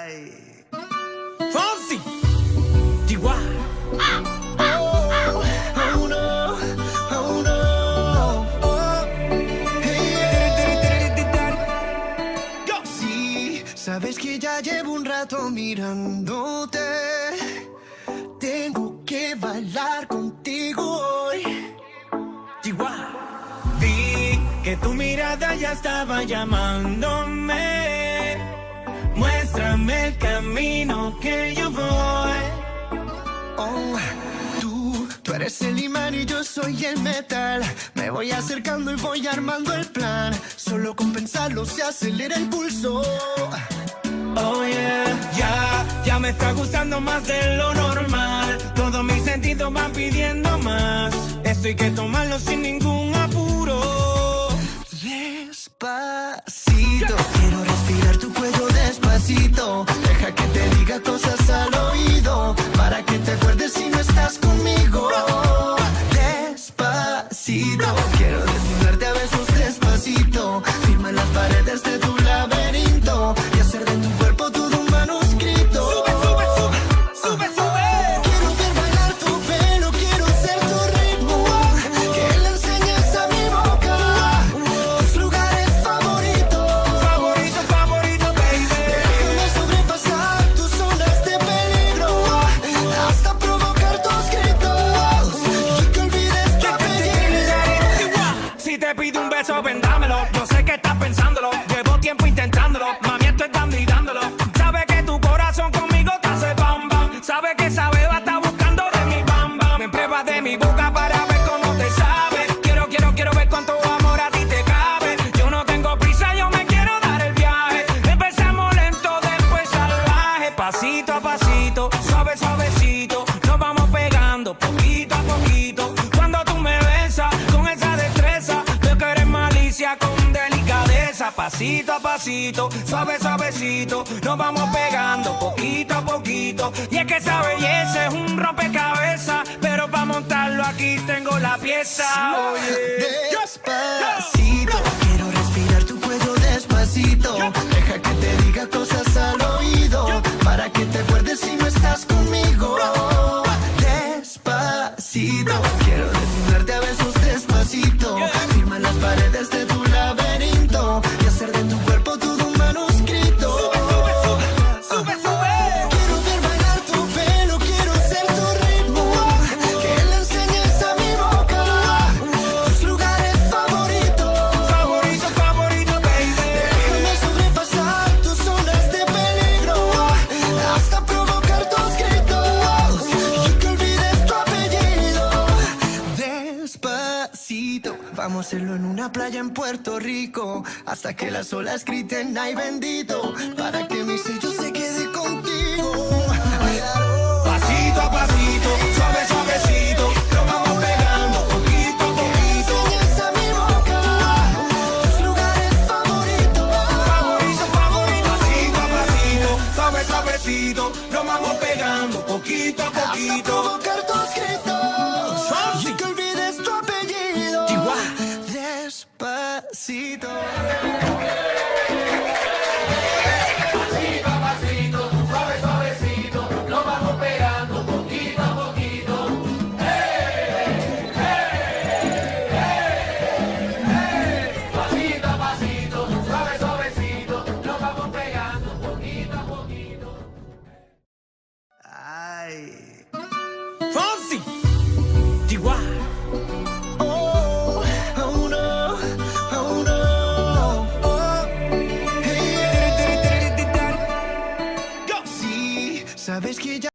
Ay. Fonsi. Chihuahua. Oh no, oh no, oh. Hey. Sí, sabes que ya llevo un rato mirándote. Tengo que bailar contigo hoy. Chihuahua. Vi que tu mirada ya estaba llamándome. Muéstrame el camino que yo voy. Oh, tú eres el imán y yo soy el metal. Me voy acercando y voy armando el plan. Solo con pensarlo se acelera el pulso. Oh yeah, ya me está gustando más de lo normal. Todos mis sentidos van pidiendo más. Esto hay que tomarlo sin ningún apuro. Despacito, quiero respirar tu cuello despacito. Deja que te diga cosas al oído, para que te acuerdes si no estás conmigo. Despacito, quiero desnudarte a besos despacito. Firma las paredes de tu laberinto y hacer de tu cuerpo todo un manuscrito. Sube, sube, sube, sube, sube. Quiero ver bailar tu pelo, quiero ser tu ritmo. Que le enseñes a mi boca tus lugares favoritos. Favorito, favorito, baby. Déjame sobrepasar tus zonas de peligro, hasta provocar tus gritos y que olvides tu apellido. Si te pido un beso, ven, dámelo. Yo sé que estás pensándolo. Llevo tiempo intentándolo. Mami, esto es dando y dándolo. Sabe que tu corazón conmigo te hace bam bam. Sabe que esa beba está buscando de mi bam bam. Me pruebas de mi boca para ver cómo te sabe. Quiero ver cuánto amor a ti te cabe. Yo no tengo prisa, yo me quiero dar el viaje. Empezamos lento, después salvaje. Pasito a pasito, suave, suavecito. Nos vamos pegando poquito a poquito. Cuando tú me besas con esa destreza, veo que eres malicia con delicadeza. Pasito a pasito, suave, suavecito. Nos vamos pegando poquito a poquito. Y es que esa belleza es un rompecabezas, pero para montarlo aquí tengo la pieza. Despacito, quiero respirar tu cuello despacito. Deja que te diga cosas al oído, para que te acuerdes si no estás conmigo. Despacito, quiero desnudarte a besos despacito. Firma las paredes de tu laberinto y hacer de tu cuerpo todo un manuscrito. Sube, sube. Quiero ver bailar tu pelo, quiero ser tu ritmo. Que le enseñes a mi boca tus lugares favoritos. Favorito, favorito, baby. Déjame sobrepasar tus zonas de peligro, hasta provocar tus gritos y que olvides tu apellido. Despacito, vamos a hacerlo en una playa en Puerto Rico, hasta que las olas griten ay bendito, para que mi sello se quede contigo. Pasito a pasito, suave, suavecito. Nos vamos pegando poquito a poquito. Enseñas a mi boca tus lugares favoritos. Favorito, favorito, pasito a pasito, suave, suavecito. Nos vamos pegando poquito a Hasta poquito. provocar tus gritos Fonsi. y que olvides tu apellido. Chihuahua. Despacito. Ay. Fonsi. Chihuahua. Oh, oh no, oh no, oh. Hey. Sí, sabes que ya